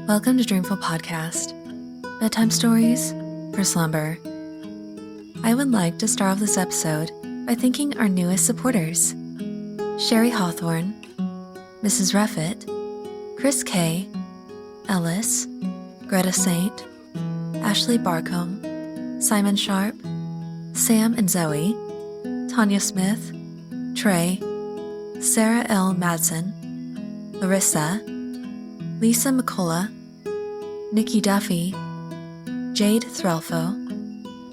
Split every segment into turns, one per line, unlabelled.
Welcome to Dreamful Podcast, bedtime stories for slumber. I would like to start off this episode by thanking our newest supporters: Sherry Hawthorne, Mrs. Reffett, Chris K, Ellis, Greta Saint, Ashley Barcombe, Simon Sharp, Sam and Zoe, Tanya Smith, Trey, Sarah L. Madsen, Larissa, Lisa McCullough, Nikki Duffy, Jade Threlfo,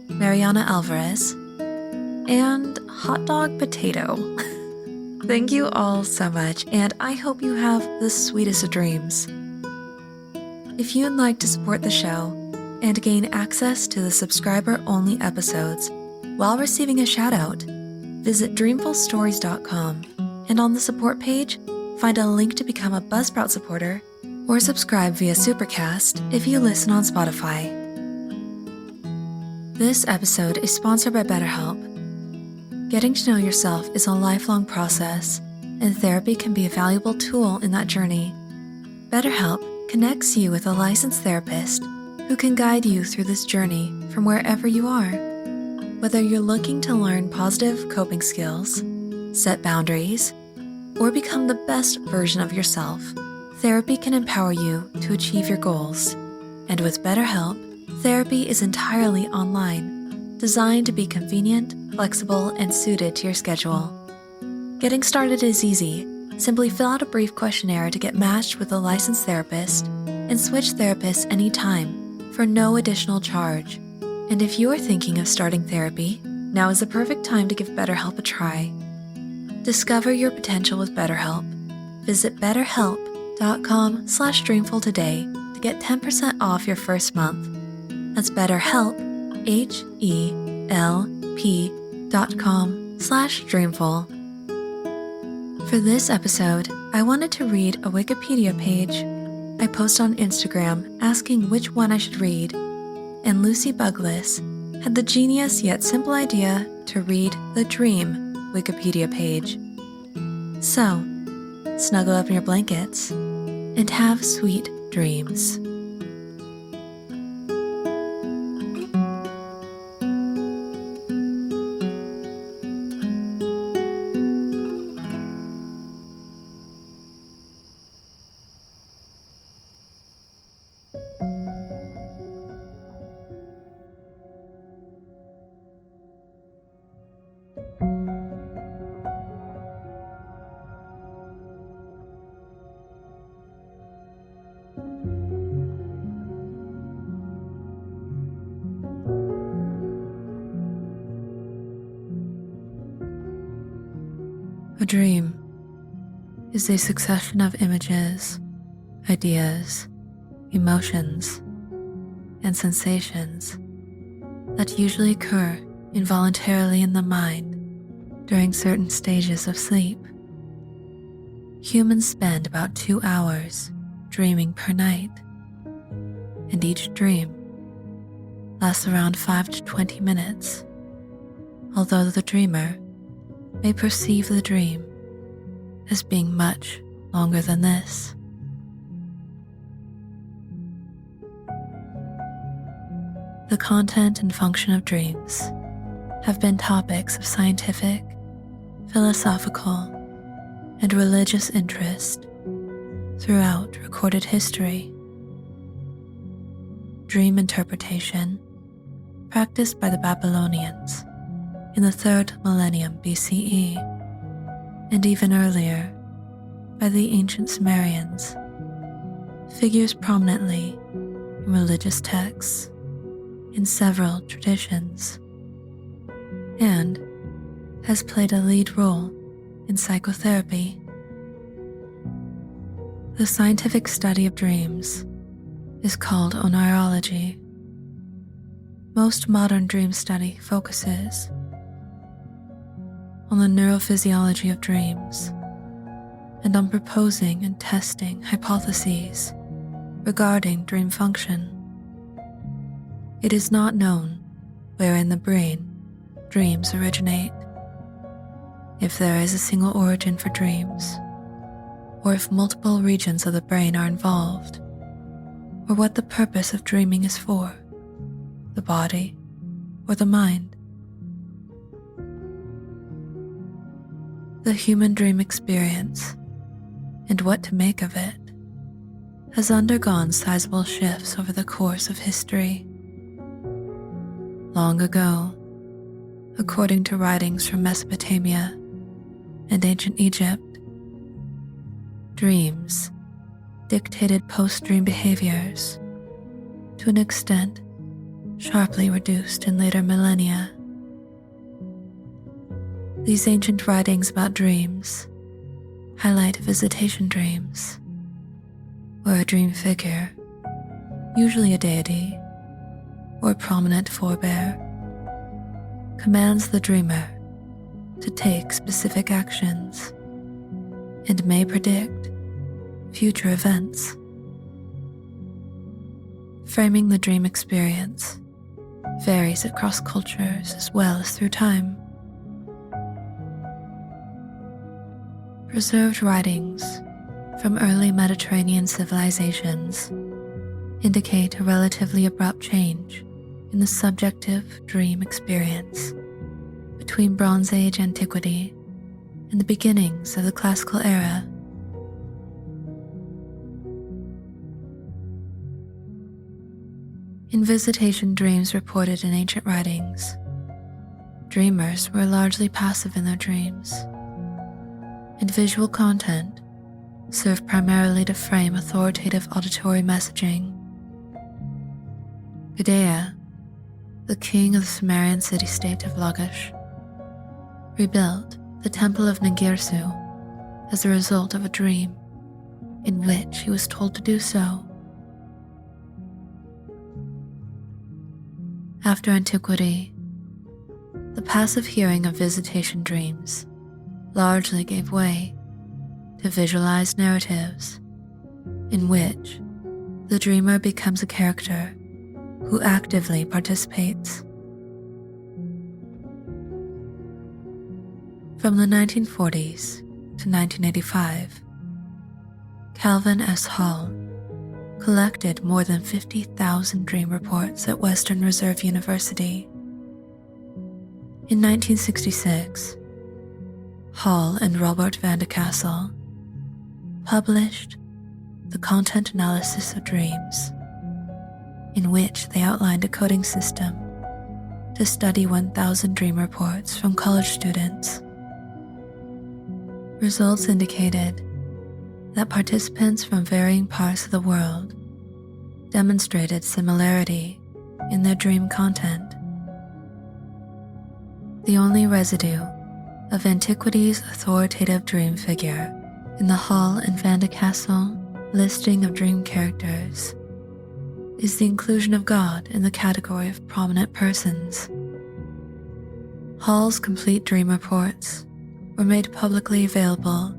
Mariana Alvarez, and Hot Dog Potato. Thank you all so much, and I hope you have the sweetest of dreams. If you'd like to support the show and gain access to the subscriber-only episodes while receiving a shout-out, visit dreamfulstories.com, and on the support page, find a link to become a Buzzsprout supporter or subscribe via Supercast if you listen on Spotify. This episode is sponsored by BetterHelp. Getting to know yourself is a lifelong process, and therapy can be a valuable tool in that journey. BetterHelp connects you with a licensed therapist who can guide you through this journey from wherever you are. Whether you're looking to learn positive coping skills, set boundaries, or become the best version of yourself, therapy can empower you to achieve your goals. And with BetterHelp, therapy is entirely online, designed to be convenient, flexible, and suited to your schedule. Getting started is easy. Simply fill out a brief questionnaire to get matched with a licensed therapist and switch therapists anytime for no additional charge. And if you're thinking of starting therapy, now is the perfect time to give BetterHelp a try. Discover your potential with BetterHelp. Visit betterhelp.com/dreamful today to get 10% off your first month. That's BetterHelp, HELP.com/dreamful. For this episode, I wanted to read a Wikipedia page I post on Instagram asking which one I should read, and Lucy Bugless had the genius yet simple idea to read the Dream Wikipedia page. So, snuggle up in your blankets and have sweet dreams. A dream is a succession of images, ideas, emotions, and sensations that usually occur involuntarily in the mind during certain stages of sleep. Humans spend about 2 hours dreaming per night, and each dream lasts around 5 to 20 minutes, although the dreamer may perceive the dream as being much longer than this. The content and function of dreams have been topics of scientific, philosophical, and religious interest throughout recorded history. Dream interpretation, practiced by the Babylonians in the 3rd millennium BCE, and even earlier by the ancient Sumerians, figures prominently in religious texts in several traditions, and has played a lead role in psychotherapy. The scientific study of dreams is called onirology. Most modern dream study focuses on the neurophysiology of dreams and on proposing and testing hypotheses regarding dream function. It is not known where in the brain dreams originate, if there is a single origin for dreams, or if multiple regions of the brain are involved. or what the purpose of dreaming is for, the body or the mind. The human dream experience, and what to make of it, has undergone sizable shifts over the course of history. Long ago, according to writings from Mesopotamia and ancient Egypt, dreams dictated post-dream behaviors, to an extent sharply reduced in later millennia. These ancient writings about dreams highlight visitation dreams, where a dream figure, usually a deity or a prominent forebear, commands the dreamer to take specific actions and may predict future events. Framing the dream experience varies across cultures as well as through time. Preserved writings from early Mediterranean civilizations indicate a relatively abrupt change in the subjective dream experience between Bronze Age antiquity and the beginnings of the Classical era. In visitation dreams reported in ancient writings, dreamers were largely passive in their dreams, and visual content served primarily to frame authoritative auditory messaging. Gudea, the king of the Sumerian city-state of Lagash, rebuilt the temple of Ningirsu as a result of a dream in which he was told to do so. After antiquity, the passive hearing of visitation dreams largely gave way to visualized narratives in which the dreamer becomes a character who actively participates. From the 1940s to 1985, Calvin S. Hall collected more than 50,000 dream reports at Western Reserve University. In 1966, Hall and Robert van de Kassel published The Content Analysis of Dreams, in which they outlined a coding system to study 1,000 dream reports from college students. Results indicated that participants from varying parts of the world demonstrated similarity in their dream content. The only residue of antiquity's authoritative dream figure in the Hall and Van de Kassel listing of dream characters is the inclusion of God in the category of prominent persons. Hall's complete dream reports were made publicly available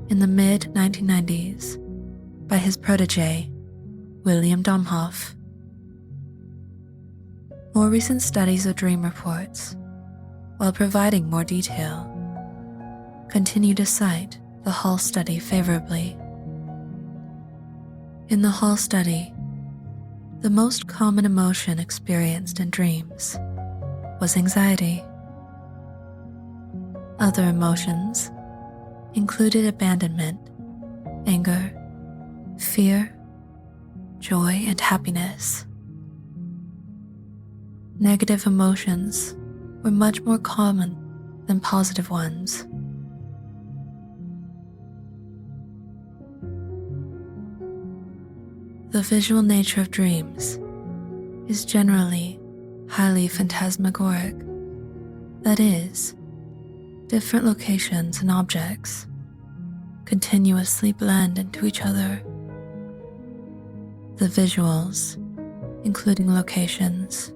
in the mid-1990s by his protege, William Domhoff. More recent studies of dream reports, while providing more detail, continue to cite the Hall study favorably. In the Hall study, the most common emotion experienced in dreams was anxiety. Other emotions included abandonment, anger, fear, joy, and happiness. Negative emotions were much more common than positive ones. The visual nature of dreams is generally highly phantasmagoric, that is, different locations and objects continuously blend into each other. The visuals, including locations,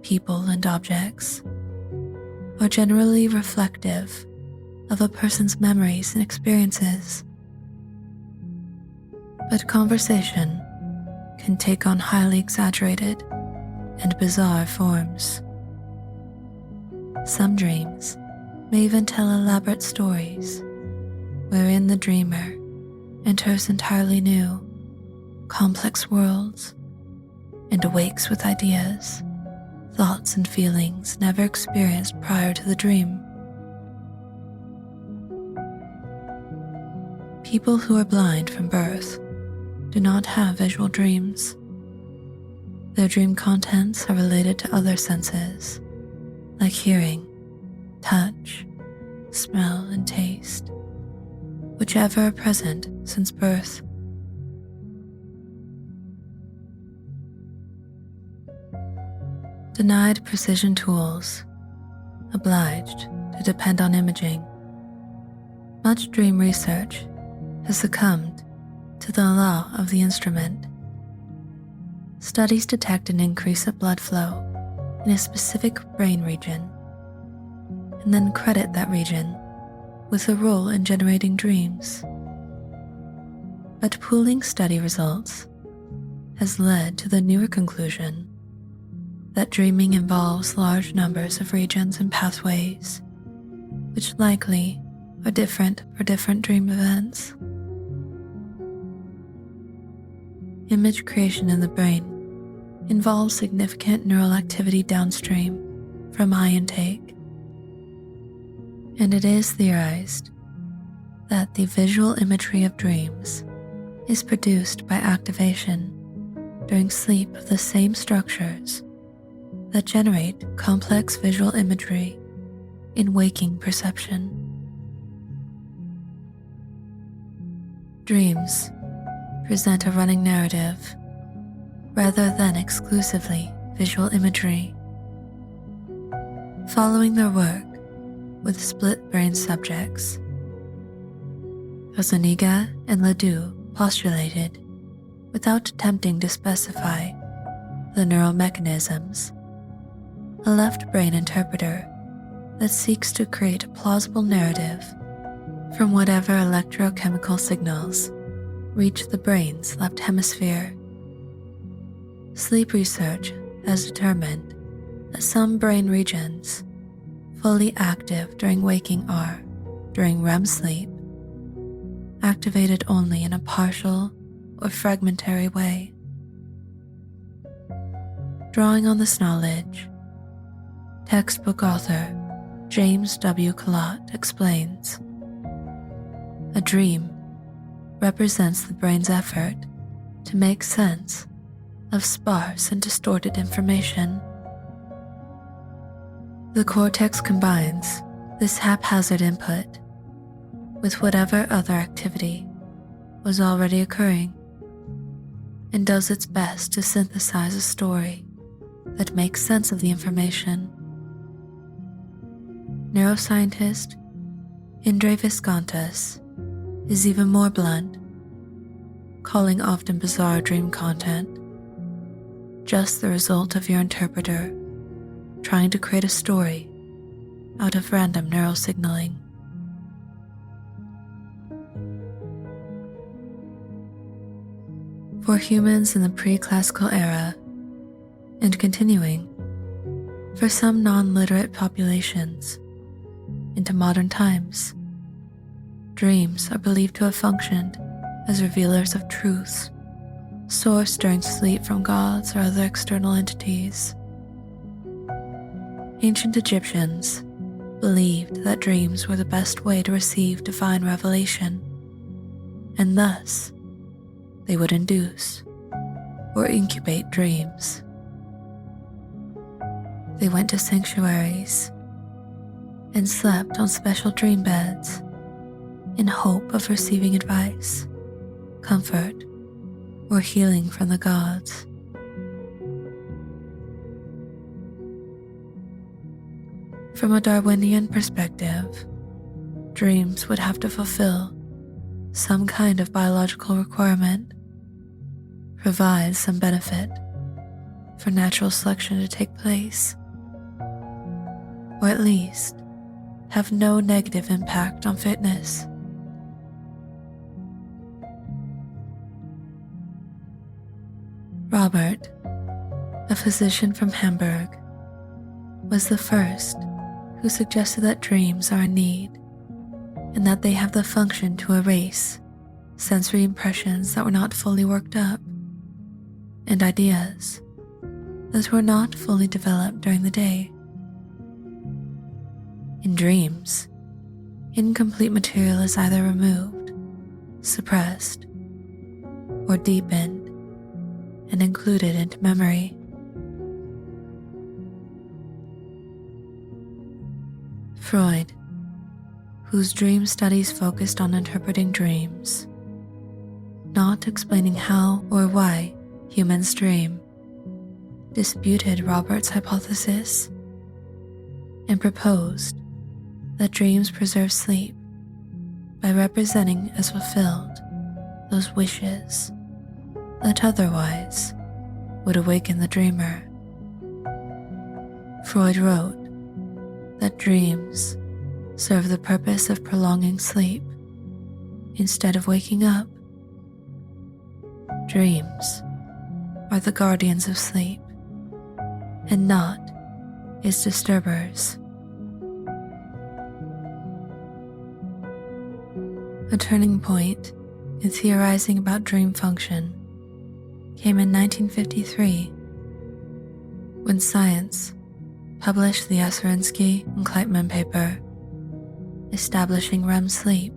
people, and objects, are generally reflective of a person's memories and experiences. But conversation can take on highly exaggerated and bizarre forms. Some dreams may even tell elaborate stories wherein the dreamer enters entirely new complex worlds and awakes with ideas, thoughts, and feelings never experienced prior to the dream. People who are blind from birth do not have visual dreams. Their dream contents are related to other senses, like hearing, touch, smell, and taste, whichever are present since birth. Denied precision tools, obliged to depend on imaging, much dream research has succumbed to the law of the instrument. Studies detect an increase of blood flow in a specific brain region, and then credit that region with a role in generating dreams. But pooling study results has led to the newer conclusion that dreaming involves large numbers of regions and pathways, which likely are different for different dream events. Image creation in the brain involves significant neural activity downstream from eye intake, and it is theorized that the visual imagery of dreams is produced by activation during sleep of the same structures that generate complex visual imagery in waking perception. Dreams present a running narrative rather than exclusively visual imagery. Following their work with split-brain subjects, Zuniga and Ledoux postulated, without attempting to specify the neural mechanisms, a left brain interpreter that seeks to create a plausible narrative from whatever electrochemical signals reach the brain's left hemisphere. Sleep research has determined that some brain regions fully active during waking are, during REM sleep, activated only in a partial or fragmentary way. Drawing on this knowledge, textbook author James W. Collott explains, a dream represents the brain's effort to make sense of sparse and distorted information. The cortex combines this haphazard input with whatever other activity was already occurring and does its best to synthesize a story that makes sense of the information. Neuroscientist Indre Viscontas is even more blunt, calling often bizarre dream content just the result of your interpreter trying to create a story out of random neural signaling. For humans in the pre-classical era, and continuing for some non-literate populations into modern times, dreams are believed to have functioned as revealers of truths sourced during sleep from gods or other external entities. Ancient Egyptians believed that dreams were the best way to receive divine revelation, and thus they would induce or incubate dreams. They went to sanctuaries and slept on special dream beds in hope of receiving advice, comfort, or healing from the gods. From a Darwinian perspective, dreams would have to fulfill some kind of biological requirement, provide some benefit for natural selection to take place, or at least have no negative impact on fitness. Robert, a physician from Hamburg, was the first who suggested that dreams are a need and that they have the function to erase sensory impressions that were not fully worked up and ideas that were not fully developed during the day. In dreams, incomplete material is either removed, suppressed, or deepened and included into memory. Freud, whose dream studies focused on interpreting dreams, not explaining how or why humans dream, disputed Robert's hypothesis and proposed that dreams preserve sleep by representing as fulfilled those wishes that otherwise would awaken the dreamer. Freud wrote that dreams serve the purpose of prolonging sleep instead of waking up. Dreams are the guardians of sleep and not its disturbers. A turning point in theorizing about dream function came in 1953 when Science published the Oserinsky and Kleitman paper establishing REM sleep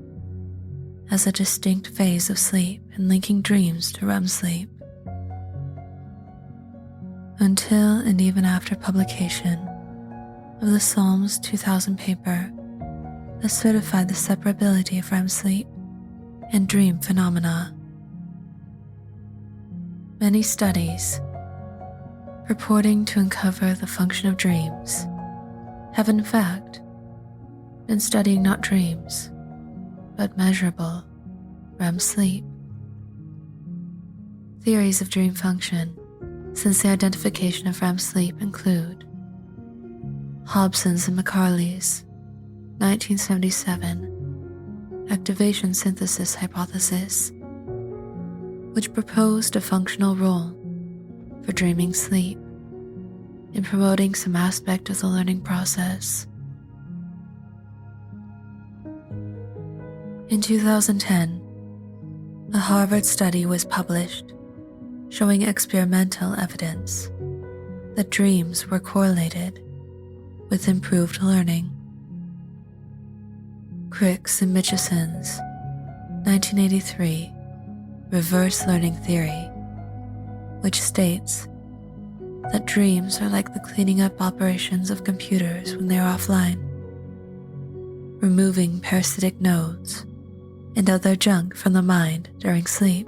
as a distinct phase of sleep and linking dreams to REM sleep. Until and even after publication of the Psalms 2000 paper that certified the separability of REM sleep and dream phenomena. Many studies purporting to uncover the function of dreams have in fact been studying not dreams, but measurable REM sleep. Theories of dream function since the identification of REM sleep include Hobson's and McCarley's 1977 activation synthesis hypothesis, which proposed a functional role for dreaming sleep in promoting some aspect of the learning process. In 2010, a Harvard study was published showing experimental evidence that dreams were correlated with improved learning. Crick's and Mitchison's 1983 reverse learning theory, which states that dreams are like the cleaning up operations of computers when they are offline, removing parasitic nodes and other junk from the mind during sleep.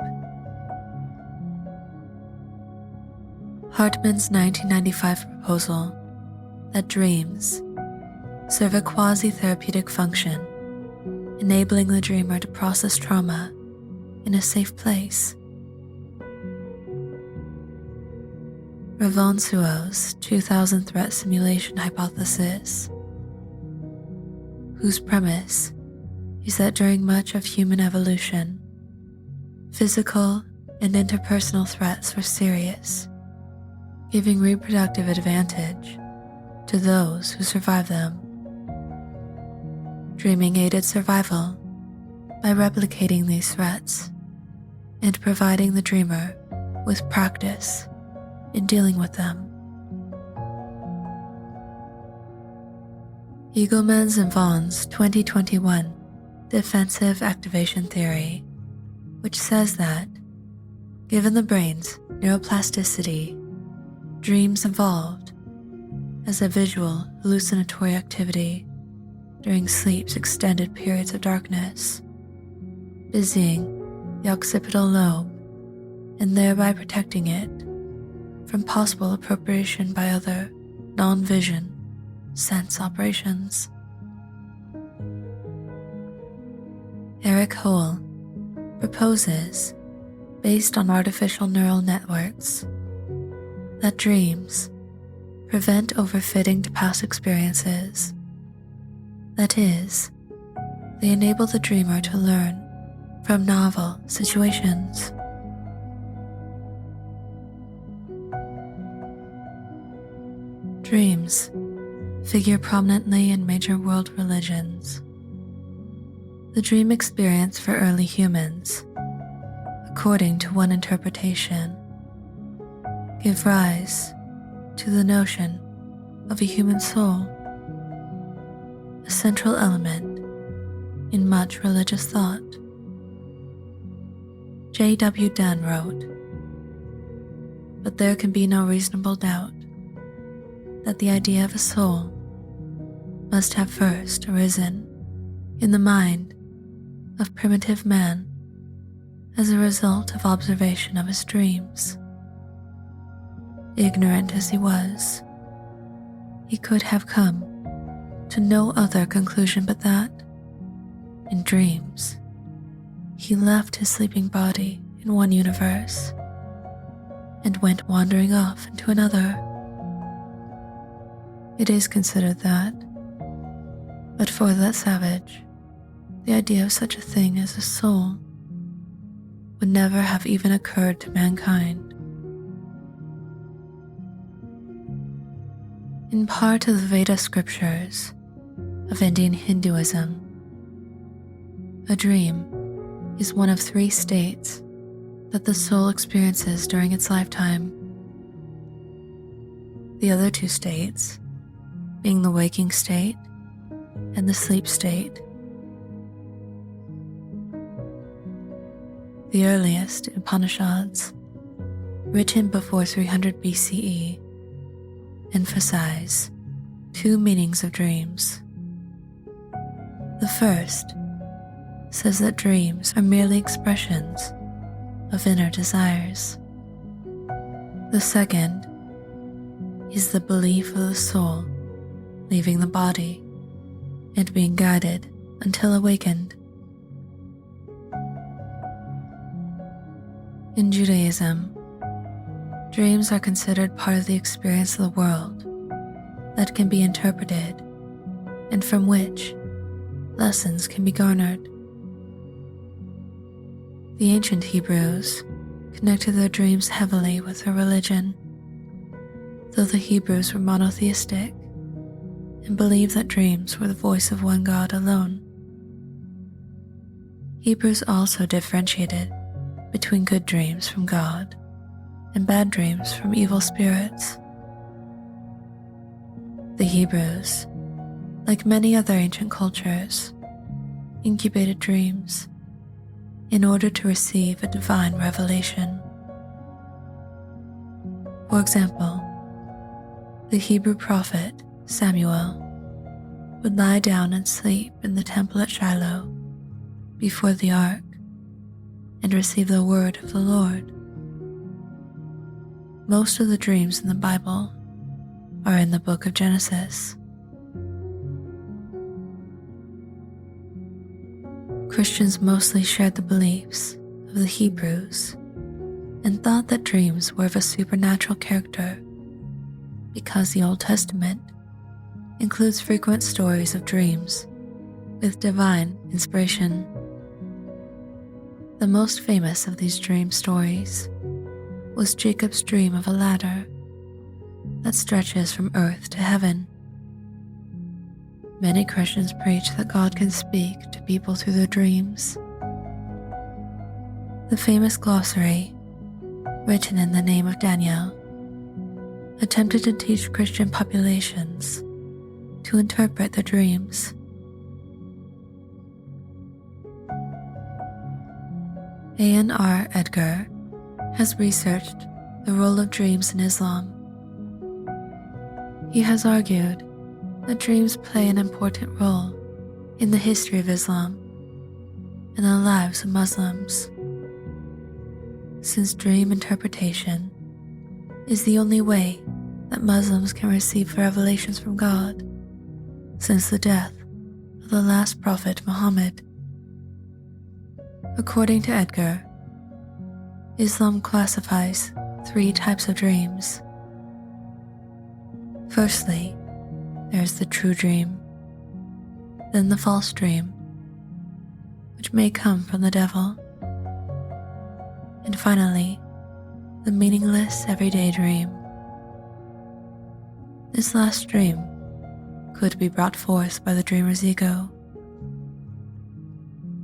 Hartman's 1995 proposal that dreams serve a quasi-therapeutic function, enabling the dreamer to process trauma in a safe place. Ravonsuo's 2000 threat simulation hypothesis, whose premise is that during much of human evolution, physical and interpersonal threats were serious, giving reproductive advantage to those who survive them. Dreaming aided survival by replicating these threats and providing the dreamer with practice in dealing with them. Eagleman's and Vaughn's 2021 defensive activation theory, which says that, given the brain's neuroplasticity, dreams evolved as a visual hallucinatory activity during sleep's extended periods of darkness, busying the occipital lobe and thereby protecting it from possible appropriation by other non-vision sense operations. Eric Hole proposes, based on artificial neural networks, that dreams prevent overfitting to past experiences. That is, they enable the dreamer to learn from novel situations. Dreams figure prominently in major world religions. The dream experience for early humans, according to one interpretation, gave rise to the notion of a human soul, a central element in much religious thought. J.W. Dunn wrote, "But there can be no reasonable doubt that the idea of a soul must have first arisen in the mind of primitive man as a result of observation of his dreams. Ignorant as he was, he could have come to no other conclusion but that, in dreams, he left his sleeping body in one universe and went wandering off into another. It is considered that, but for that savage, the idea of such a thing as a soul would never have even occurred to mankind." In part of the Veda scriptures of Indian Hinduism, a dream is one of 3 states that the soul experiences during its lifetime. The other 2 states, being the waking state and the sleep state. The earliest Upanishads, written before 300 BCE, emphasize 2 meanings of dreams. The first says that dreams are merely expressions of inner desires. The second is the belief of the soul leaving the body and being guided until awakened. In Judaism, dreams are considered part of the experience of the world that can be interpreted and from which lessons can be garnered. The ancient Hebrews connected their dreams heavily with their religion, though the Hebrews were monotheistic and believed that dreams were the voice of one God alone. Hebrews also differentiated between good dreams from God and bad dreams from evil spirits. The Hebrews, like many other ancient cultures, incubated dreams in order to receive a divine revelation. For example, the Hebrew prophet Samuel would lie down and sleep in the temple at Shiloh before the ark and receive the word of the Lord. Most of the dreams in the Bible are in the book of Genesis. Christians mostly shared the beliefs of the Hebrews and thought that dreams were of a supernatural character because the Old Testament includes frequent stories of dreams with divine inspiration. The most famous of these dream stories was Jacob's dream of a ladder that stretches from earth to heaven. Many Christians preach that God can speak to people through their dreams. The famous glossary, written in the name of Daniel, attempted to teach Christian populations to interpret their dreams. A.N.R. Edgar has researched the role of dreams in Islam. He has argued that dreams play an important role in the history of Islam and the lives of Muslims, since dream interpretation is the only way that Muslims can receive revelations from God since the death of the last prophet Muhammad. According to Edgar, Islam classifies 3 types of dreams. Firstly, there is the true dream, then the false dream, which may come from the devil, and finally, the meaningless everyday dream. This last dream could be brought forth by the dreamer's ego,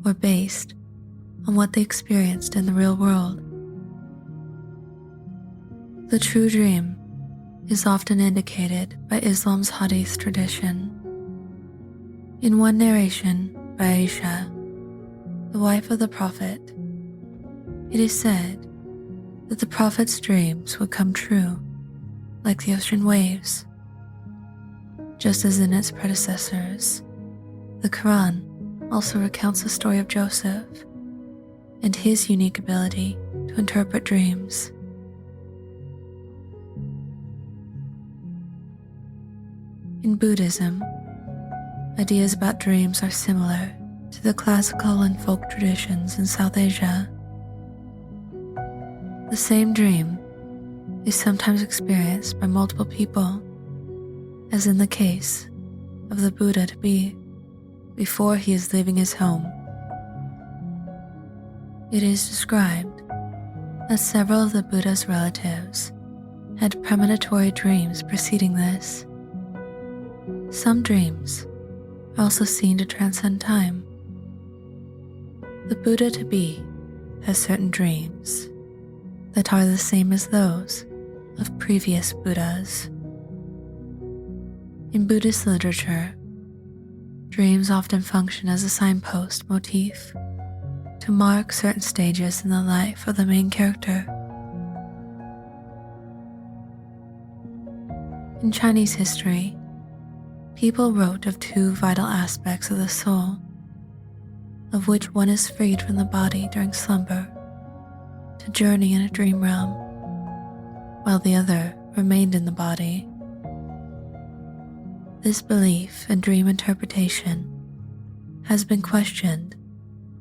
or based on what they experienced in the real world. The true dream is often indicated by Islam's Hadith tradition. In one narration by Aisha, the wife of the Prophet, it is said that the Prophet's dreams would come true like the ocean waves. Just as in its predecessors, the Quran also recounts the story of Joseph and his unique ability to interpret dreams. In Buddhism, ideas about dreams are similar to the classical and folk traditions in South Asia. The same dream is sometimes experienced by multiple people, as in the case of the Buddha to be before he is leaving his home. It is described that several of the Buddha's relatives had premonitory dreams preceding this. Some dreams are also seen to transcend time. The Buddha to be has certain dreams that are the same as those of previous Buddhas. In Buddhist literature, dreams often function as a signpost motif to mark certain stages in the life of the main character. In Chinese history, people wrote of two vital aspects of the soul, of which one is freed from the body during slumber to journey in a dream realm, while the other remained in the body. This belief in dream interpretation has been questioned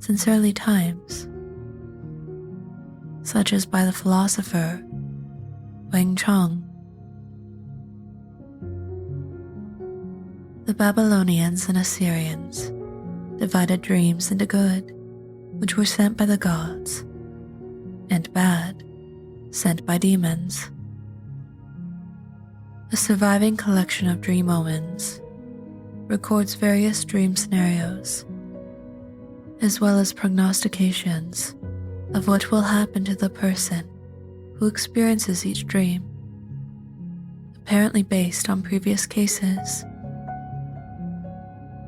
since early times, such as by the philosopher Wang Chong. The Babylonians and Assyrians divided dreams into good, which were sent by the gods, and bad, sent by demons. A surviving collection of dream omens records various dream scenarios, as well as prognostications of what will happen to the person who experiences each dream, apparently based on previous cases.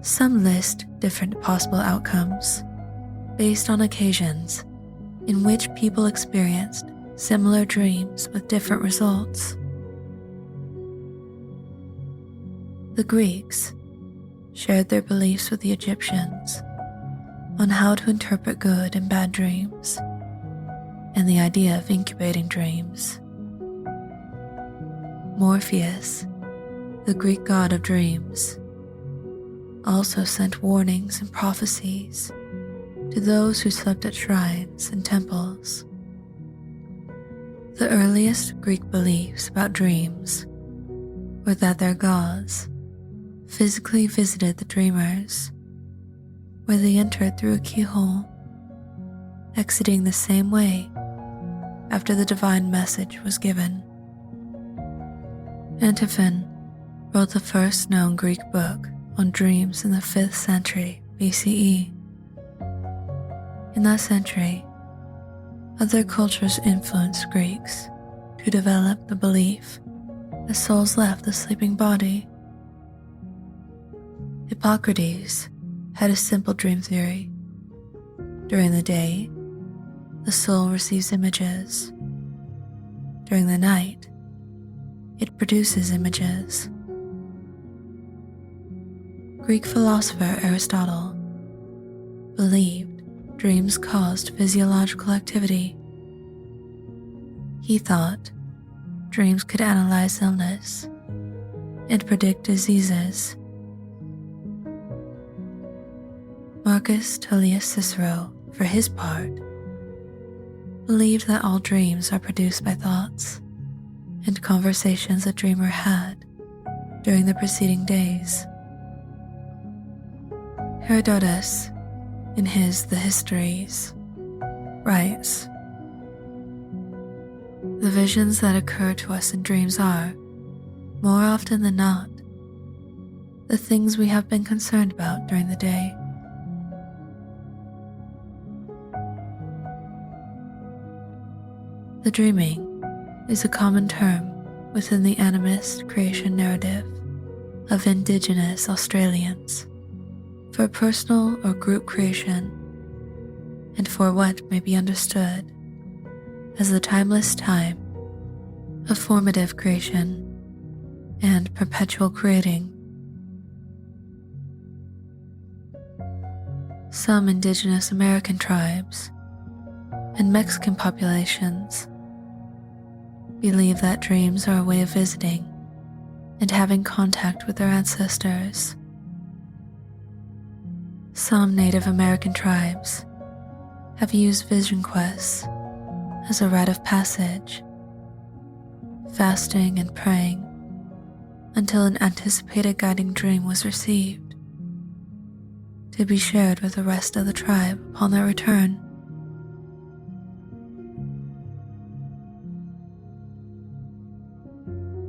Some list different possible outcomes based on occasions in which people experienced similar dreams with different results. The Greeks shared their beliefs with the Egyptians on how to interpret good and bad dreams, and the idea of incubating dreams. Morpheus, the Greek god of dreams, also sent warnings and prophecies to those who slept at shrines and temples. The earliest Greek beliefs about dreams were that their gods physically visited the dreamers, where they entered through a keyhole, exiting the same way after the divine message was given. Antiphon wrote the first known Greek book on dreams in the 5th century BCE. In that century, other cultures influenced Greeks to develop the belief that souls left the sleeping body. Hippocrates had a simple dream theory. During the day, the soul receives images. During the night, it produces images. Greek philosopher Aristotle believed dreams caused physiological activity. He thought dreams could analyze illness and predict diseases. Marcus Tullius Cicero, for his part, believed that all dreams are produced by thoughts and conversations a dreamer had during the preceding days. Herodotus, in his The Histories, writes, "The visions that occur to us in dreams are, more often than not, the things we have been concerned about during the day." The dreaming is a common term within the animist creation narrative of Indigenous Australians for personal or group creation and for what may be understood as the timeless time of formative creation and perpetual creating. Some Indigenous American tribes and Mexican populations believe that dreams are a way of visiting and having contact with their ancestors. Some Native American tribes have used vision quests as a rite of passage, fasting and praying until an anticipated guiding dream was received, to be shared with the rest of the tribe upon their return.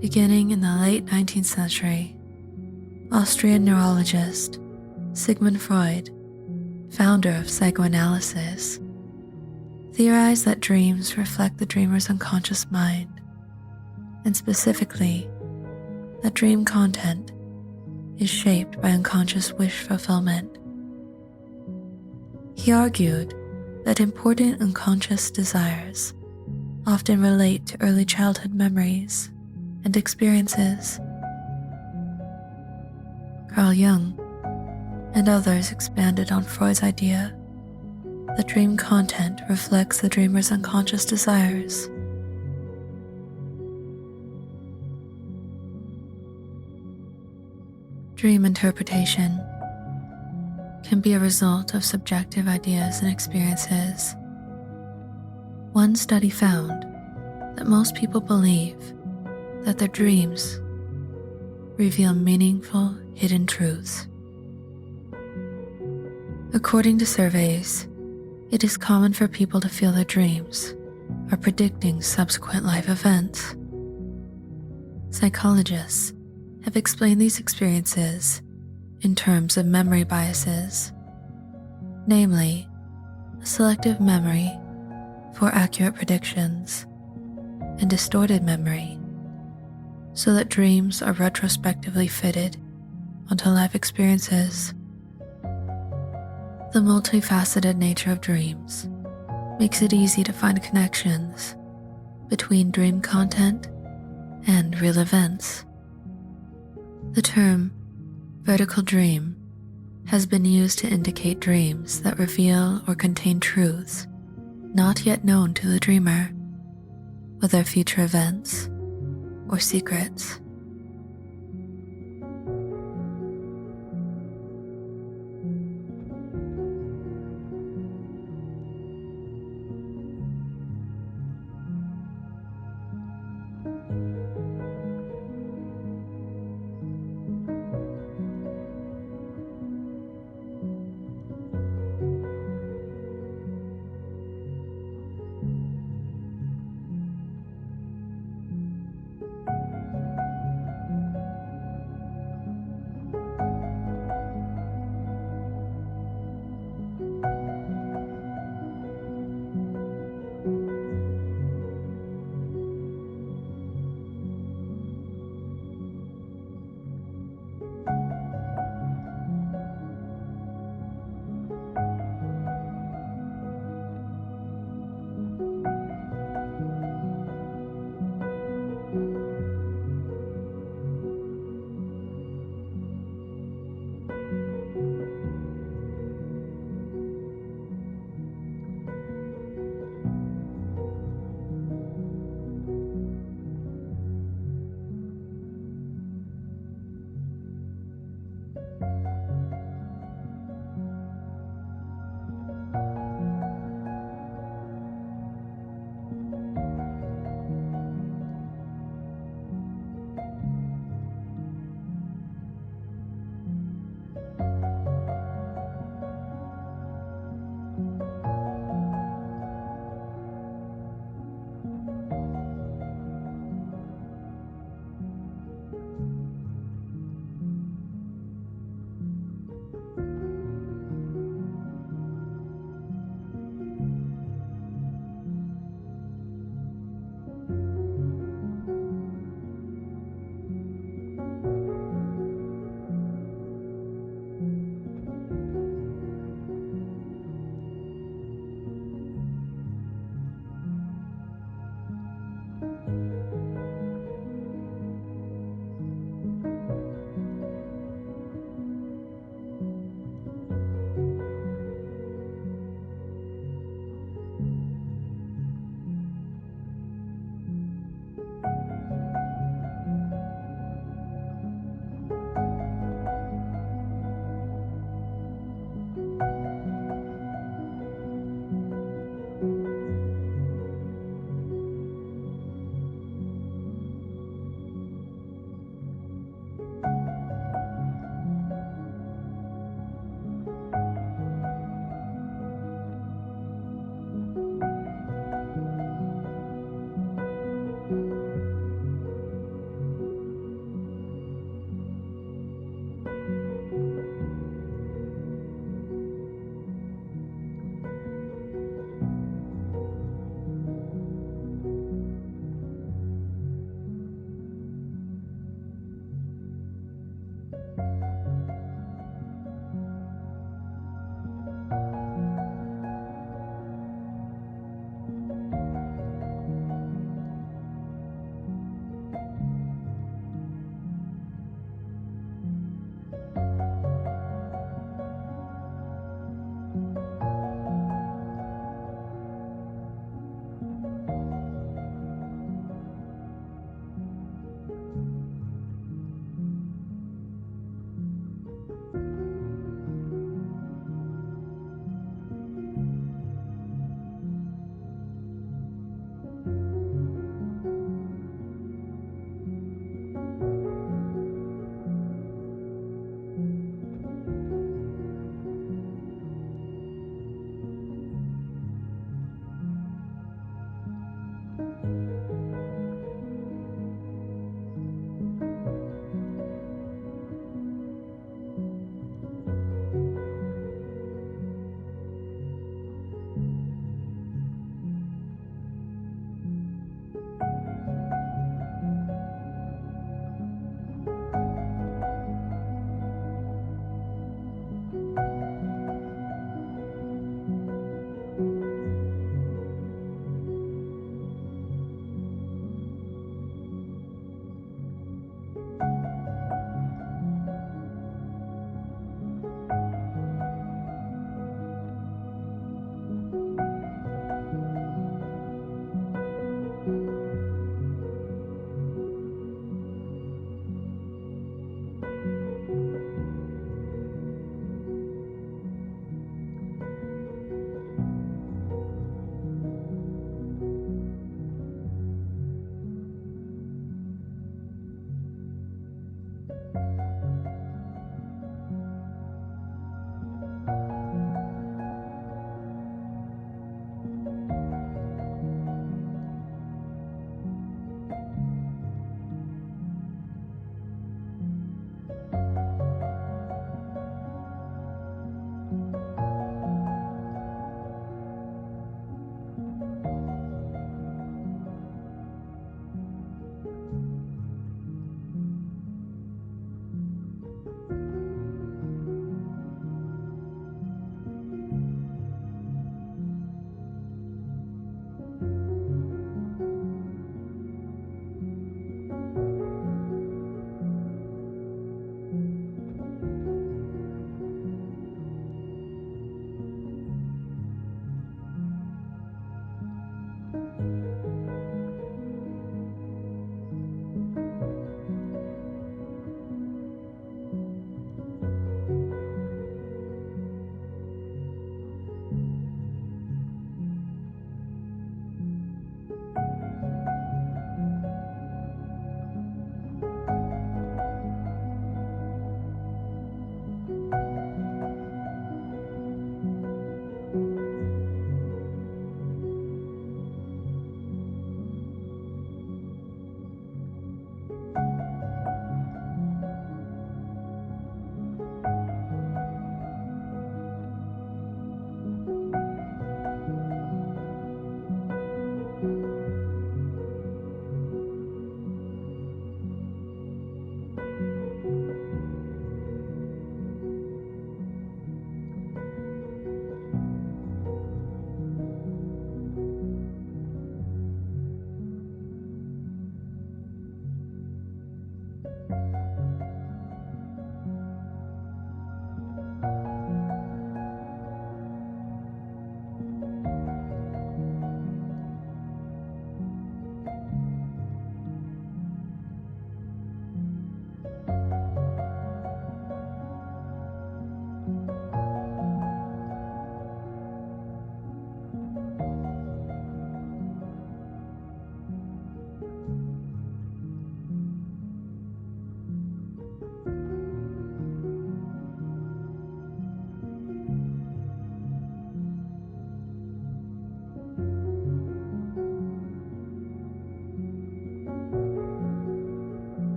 Beginning in the late 19th century, Austrian neurologist Sigmund Freud, founder of psychoanalysis, theorized that dreams reflect the dreamer's unconscious mind, and specifically, that dream content is shaped by unconscious wish fulfillment. He argued that important unconscious desires often relate to early childhood memories and experiences. Carl Jung and others expanded on Freud's idea that dream content reflects the dreamer's unconscious desires. Dream interpretation can be a result of subjective ideas and experiences. One study found that most people believe that their dreams reveal meaningful hidden truths. According to surveys, it is common for people to feel their dreams are predicting subsequent life events. Psychologists have explained these experiences in terms of memory biases, namely, a selective memory for accurate predictions and distorted memory, so that dreams are retrospectively fitted onto life experiences. The multifaceted nature of dreams makes it easy to find connections between dream content and real events. The term vertical dream has been used to indicate dreams that reveal or contain truths not yet known to the dreamer, whether future events or secrets.